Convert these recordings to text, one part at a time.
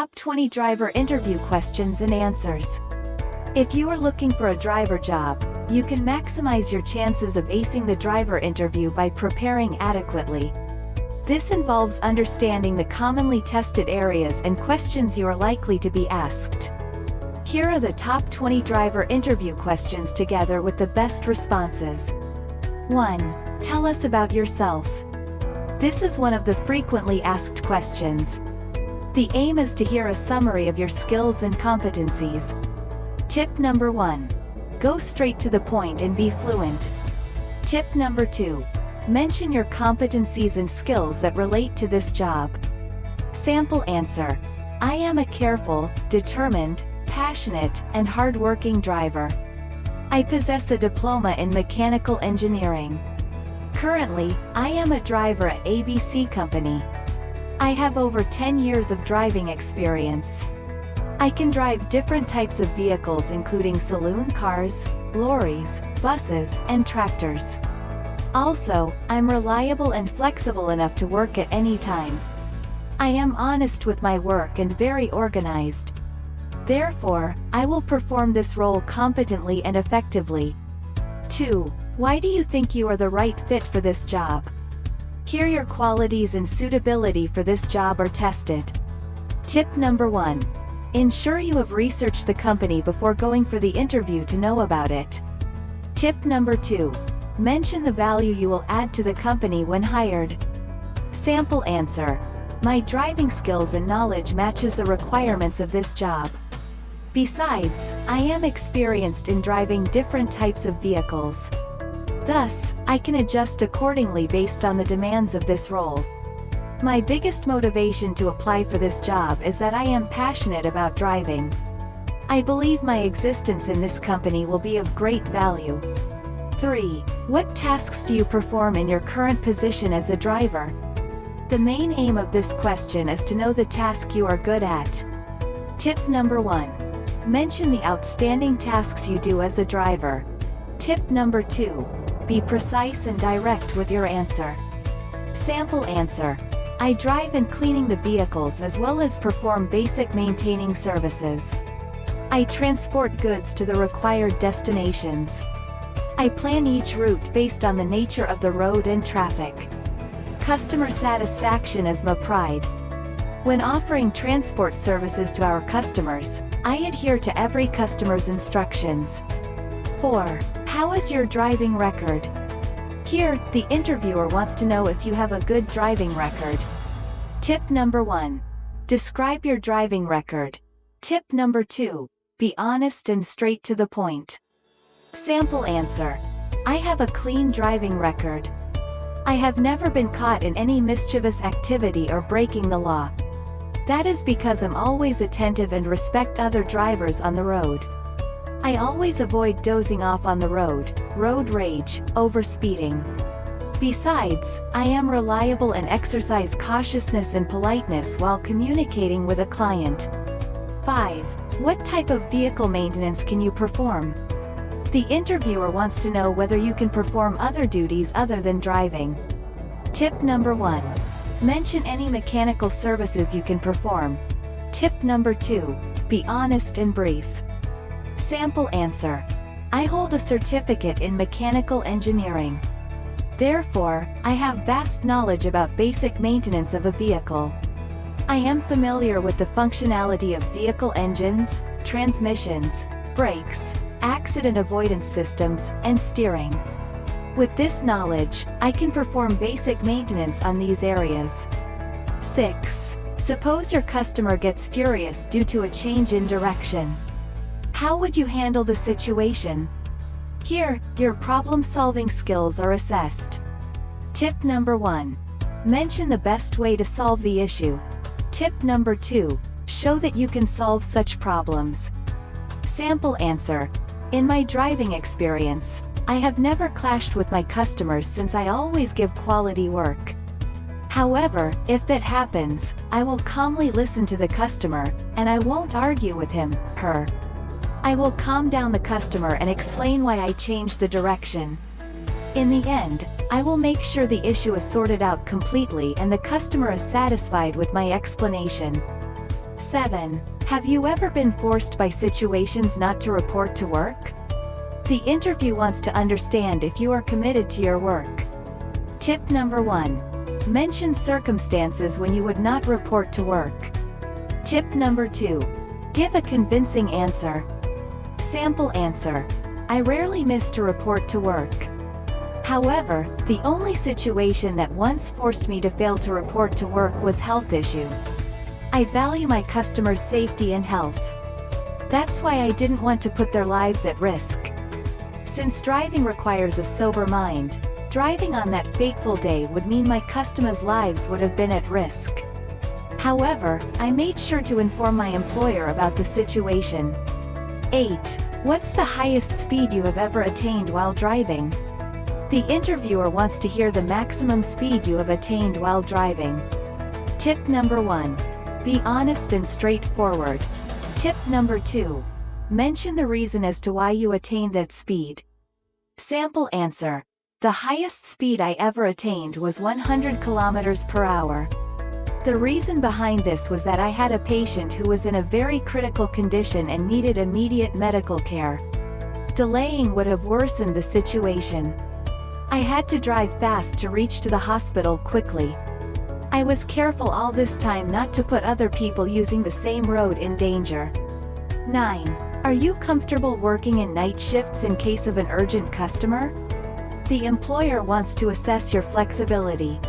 Top 20 driver interview questions and answers. If you are looking for a driver job, you can maximize your chances of acing the driver interview by preparing adequately. This involves understanding the commonly tested areas and questions you are likely to be asked. Here are the top 20 driver interview questions together with the best responses. 1. Tell us about yourself. This is one of the frequently asked questions. The aim is to hear a summary of your skills and competencies. Tip number 1. Go straight to the point and be fluent. Tip number 2. Mention your competencies and skills that relate to this job. Sample answer. I am a careful, determined, passionate, and hard-working driver. I possess a diploma in mechanical engineering. Currently, I am a driver at ABC Company. I have over 10 years of driving experience. I can drive different types of vehicles including saloon cars, lorries, buses, and tractors. Also, I'm reliable and flexible enough to work at any time. I am honest with my work and very organized. Therefore, I will perform this role competently and effectively. 2. Why do you think you are the right fit for this job? Here your qualities and suitability for this job are tested. Tip number 1. Ensure you have researched the company before going for the interview to know about it. Tip number 2. Mention the value you will add to the company when hired. Sample answer. My driving skills and knowledge matches the requirements of this job. Besides, I am experienced in driving different types of vehicles. Thus, I can adjust accordingly based on the demands of this role. My biggest motivation to apply for this job is that I am passionate about driving. I believe my existence in this company will be of great value. 3. What tasks do you perform in your current position as a driver? The main aim of this question is to know the task you are good at. Tip number 1. Mention the outstanding tasks you do as a driver. Tip number 2. Be precise and direct with your answer. Sample answer. I drive and cleaning the vehicles as well as perform basic maintaining services. I transport goods to the required destinations. I plan each route based on the nature of the road and traffic. Customer satisfaction is my pride. When offering transport services to our customers, I adhere to every customer's instructions. 4. How is your driving record? Here, the interviewer wants to know if you have a good driving record. Tip number 1. Describe your driving record. Tip number 2. Be honest and straight to the point. Sample answer. I have a clean driving record. I have never been caught in any mischievous activity or breaking the law. That is because I'm always attentive and respect other drivers on the road. I always avoid dozing off on the road rage, overspeeding. Besides, I am reliable and exercise cautiousness and politeness while communicating with a client. 5. What type of vehicle maintenance can you perform? The interviewer wants to know whether you can perform other duties other than driving. Tip number 1. Mention any mechanical services you can perform. Tip number 2. Be honest and brief. Sample answer. I hold a certificate in mechanical engineering. Therefore, I have vast knowledge about basic maintenance of a vehicle. I am familiar with the functionality of vehicle engines, transmissions, brakes, accident avoidance systems, and steering. With this knowledge, I can perform basic maintenance on these areas. 6. Suppose your customer gets furious due to a change in direction. How would you handle the situation? Here, your problem-solving skills are assessed. Tip number 1. Mention the best way to solve the issue. Tip number 2. Show that you can solve such problems. Sample answer. In my driving experience, I have never clashed with my customers since I always give quality work. However, if that happens, I will calmly listen to the customer, and I won't argue with him, her. I will calm down the customer and explain why I changed the direction. In the end, I will make sure the issue is sorted out completely and the customer is satisfied with my explanation. 7. Have you ever been forced by situations not to report to work? The interview wants to understand if you are committed to your work. Tip number 1. Mention circumstances when you would not report to work. Tip number 2. Give a convincing answer. Sample answer. I rarely miss to report to work. However, the only situation that once forced me to fail to report to work was health issue. I value my customers' safety and health. That's why I didn't want to put their lives at risk. Since driving requires a sober mind, driving on that fateful day would mean my customers' lives would have been at risk. However, I made sure to inform my employer about the situation. 8. What's the highest speed you have ever attained while driving? The interviewer wants to hear the maximum speed you have attained while driving. Tip number 1. Be honest and straightforward. Tip number 2. Mention the reason as to why you attained that speed. Sample answer. The highest speed I ever attained was 100 kilometers per hour. The reason behind this was that I had a patient who was in a very critical condition and needed immediate medical care. Delaying would have worsened the situation. I had to drive fast to reach to the hospital quickly. I was careful all this time not to put other people using the same road in danger. 9. Are you comfortable working in night shifts in case of an urgent customer? The employer wants to assess your flexibility.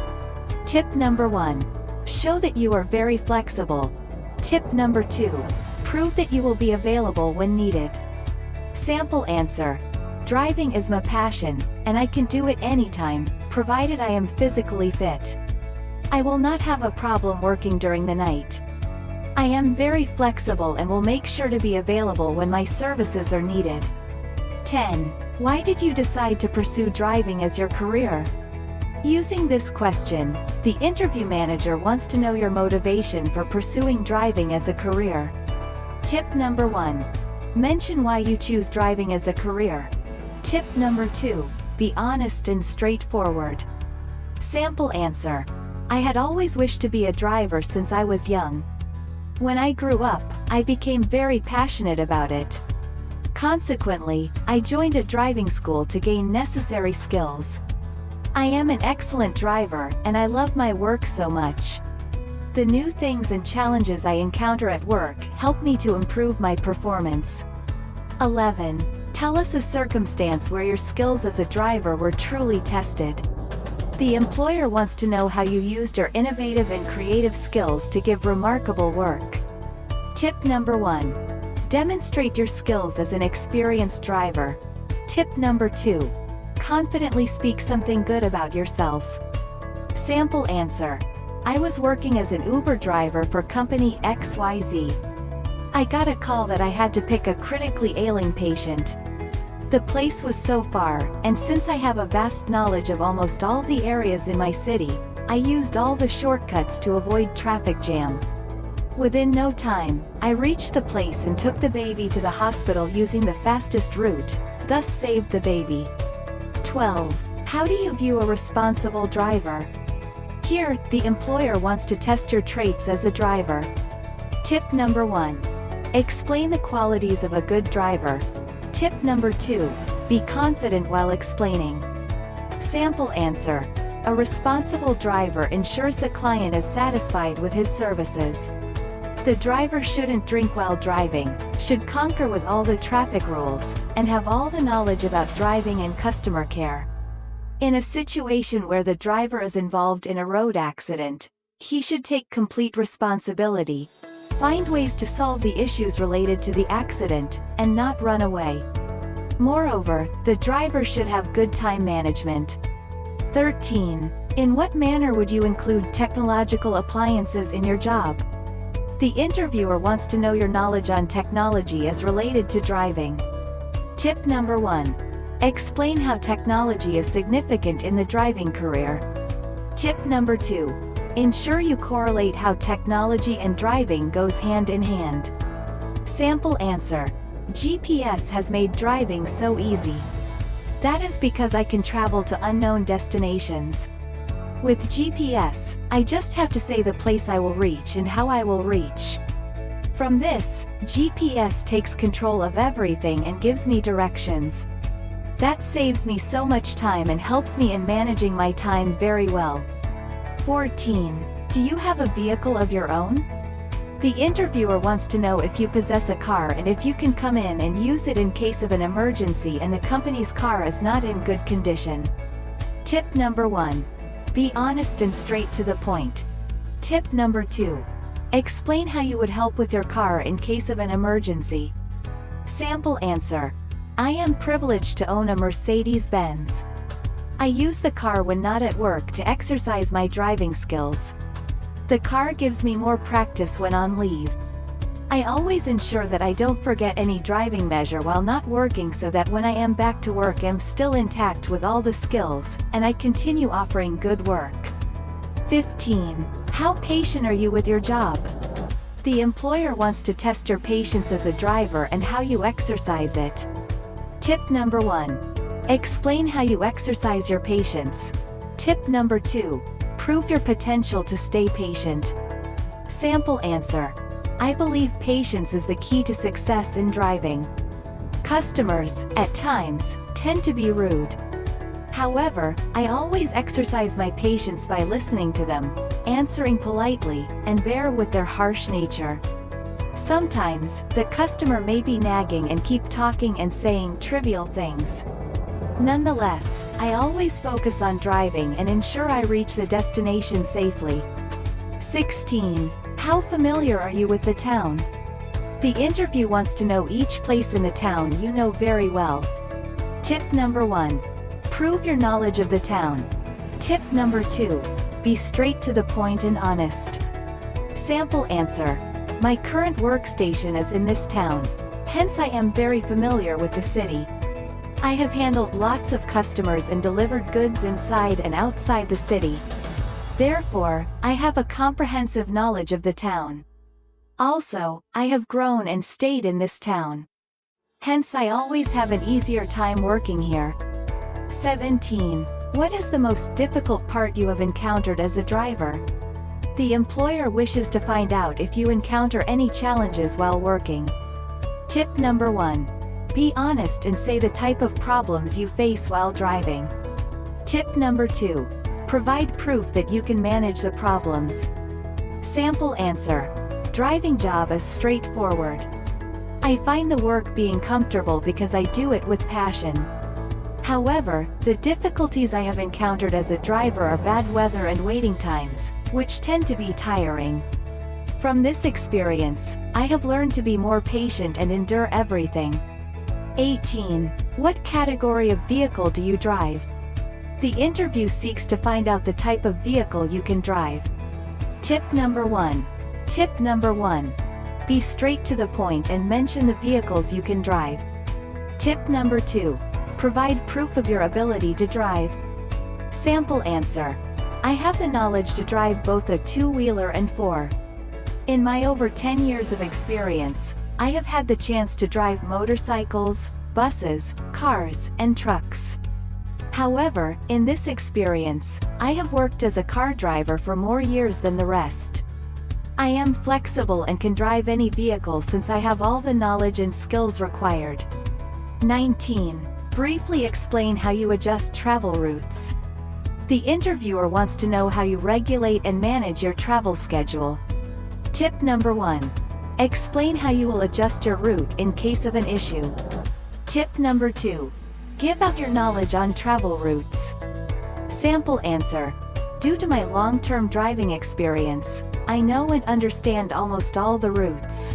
Tip number 1. Show that you are very flexible. Tip number 2. Prove that you will be available when needed. Sample answer. Driving is my passion, and I can do it anytime, provided I am physically fit. I will not have a problem working during the night. I am very flexible and will make sure to be available when my services are needed. 10. Why did you decide to pursue driving as your career? Using this question, the interview manager wants to know your motivation for pursuing driving as a career. Tip number 1. Mention why you choose driving as a career. Tip number 2. Be honest and straightforward. Sample answer. I had always wished to be a driver since I was young. When I grew up, I became very passionate about it. Consequently, I joined a driving school to gain necessary skills. I am an excellent driver, and I love my work so much. The new things and challenges I encounter at work help me to improve my performance. 11. Tell us a circumstance where your skills as a driver were truly tested. The employer wants to know how you used your innovative and creative skills to give remarkable work. Tip number 1. Demonstrate your skills as an experienced driver. Tip number 2. Confidently speak something good about yourself. Sample answer. I was working as an Uber driver for company XYZ. I got a call that I had to pick a critically ailing patient. The place was so far, and since I have a vast knowledge of almost all the areas in my city, I used all the shortcuts to avoid traffic jam. Within no time, I reached the place and took the baby to the hospital using the fastest route, thus saved the baby. 12. How do you view a responsible driver? Here, the employer wants to test your traits as a driver. Tip number 1. Explain the qualities of a good driver. Tip number 2. Be confident while explaining. Sample answer. A responsible driver ensures the client is satisfied with his services. The driver shouldn't drink while driving, should conquer with all the traffic rules, and have all the knowledge about driving and customer care. In a situation where the driver is involved in a road accident, he should take complete responsibility, find ways to solve the issues related to the accident, and not run away. Moreover, the driver should have good time management. 13. In what manner would you include technological appliances in your job? The interviewer wants to know your knowledge on technology as related to driving. Tip number 1. Explain how technology is significant in the driving career. Tip number 2. Ensure you correlate how technology and driving goes hand in hand. Sample answer. GPS has made driving so easy. That is because I can travel to unknown destinations. With GPS, I just have to say the place I will reach and how I will reach. From this, GPS takes control of everything and gives me directions. That saves me so much time and helps me in managing my time very well. 14. Do you have a vehicle of your own? The interviewer wants to know if you possess a car and if you can come in and use it in case of an emergency and the company's car is not in good condition. Tip number 1. Be honest and straight to the point. Tip number 2. Explain how you would help with your car in case of an emergency. Sample answer. I am privileged to own a Mercedes-Benz. I use the car when not at work to exercise my driving skills. The car gives me more practice when on leave. I always ensure that I don't forget any driving measure while not working so that when I am back to work I'm still intact with all the skills, and I continue offering good work. 15. How patient are you with your job? The employer wants to test your patience as a driver and how you exercise it. Tip number 1. Explain how you exercise your patience. Tip number 2. Prove your potential to stay patient. Sample answer. I believe patience is the key to success in driving. Customers, at times, tend to be rude. However, I always exercise my patience by listening to them, answering politely, and bear with their harsh nature. Sometimes, the customer may be nagging and keep talking and saying trivial things. Nonetheless, I always focus on driving and ensure I reach the destination safely. 16. How familiar are you with the town? The interview wants to know each place in the town you know very well. Tip number 1. Prove your knowledge of the town. Tip number 2. Be straight to the point and honest. Sample answer. My current workstation is in this town, hence I am very familiar with the city. I have handled lots of customers and delivered goods inside and outside the city. Therefore, I have a comprehensive knowledge of the town. Also, I have grown and stayed in this town. Hence I always have an easier time working here. 17. What is the most difficult part you have encountered as a driver? The employer wishes to find out if you encounter any challenges while working. Tip number 1. Be honest and say the type of problems you face while driving. Tip number 2. Provide proof that you can manage the problems. Sample answer. Driving job is straightforward. I find the work being comfortable because I do it with passion. However, the difficulties I have encountered as a driver are bad weather and waiting times, which tend to be tiring. From this experience, I have learned to be more patient and endure everything. 18. What category of vehicle do you drive? The interview seeks to find out the type of vehicle you can drive. Tip number 1. Tip number 1. Be straight to the point and mention the vehicles you can drive. Tip number 2. Provide proof of your ability to drive. Sample answer. I have the knowledge to drive both a two-wheeler and four. In my over 10 years of experience, I have had the chance to drive motorcycles, buses, cars, and trucks. However, in this experience, I have worked as a car driver for more years than the rest. I am flexible and can drive any vehicle since I have all the knowledge and skills required. 19. Briefly explain how you adjust travel routes. The interviewer wants to know how you regulate and manage your travel schedule. Tip number 1. Explain how you will adjust your route in case of an issue. Tip number 2. Give out your knowledge on travel routes. Sample answer. Due to my long-term driving experience, I know and understand almost all the routes.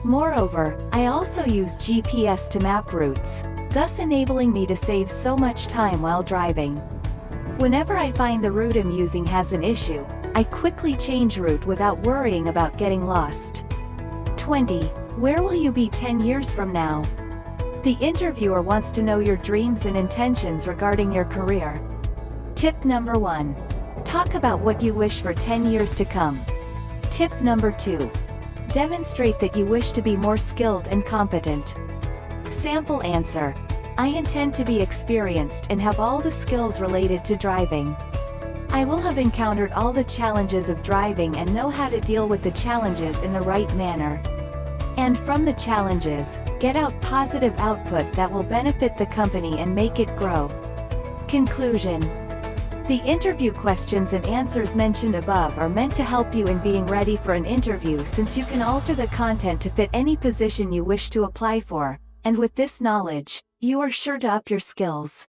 Moreover, I also use GPS to map routes, thus enabling me to save so much time while driving. Whenever I find the route I'm using has an issue, I quickly change route without worrying about getting lost. 20. Where will you be 10 years from now? The interviewer wants to know your dreams and intentions regarding your career. Tip number 1. Talk about what you wish for 10 years to come. Tip number 2. Demonstrate that you wish to be more skilled and competent. Sample answer. I intend to be experienced and have all the skills related to driving. I will have encountered all the challenges of driving and know how to deal with the challenges in the right manner. And from the challenges, get out positive output that will benefit the company and make it grow. Conclusion. The interview questions and answers mentioned above are meant to help you in being ready for an interview, since you can alter the content to fit any position you wish to apply for, and with this knowledge, you are sure to up your skills.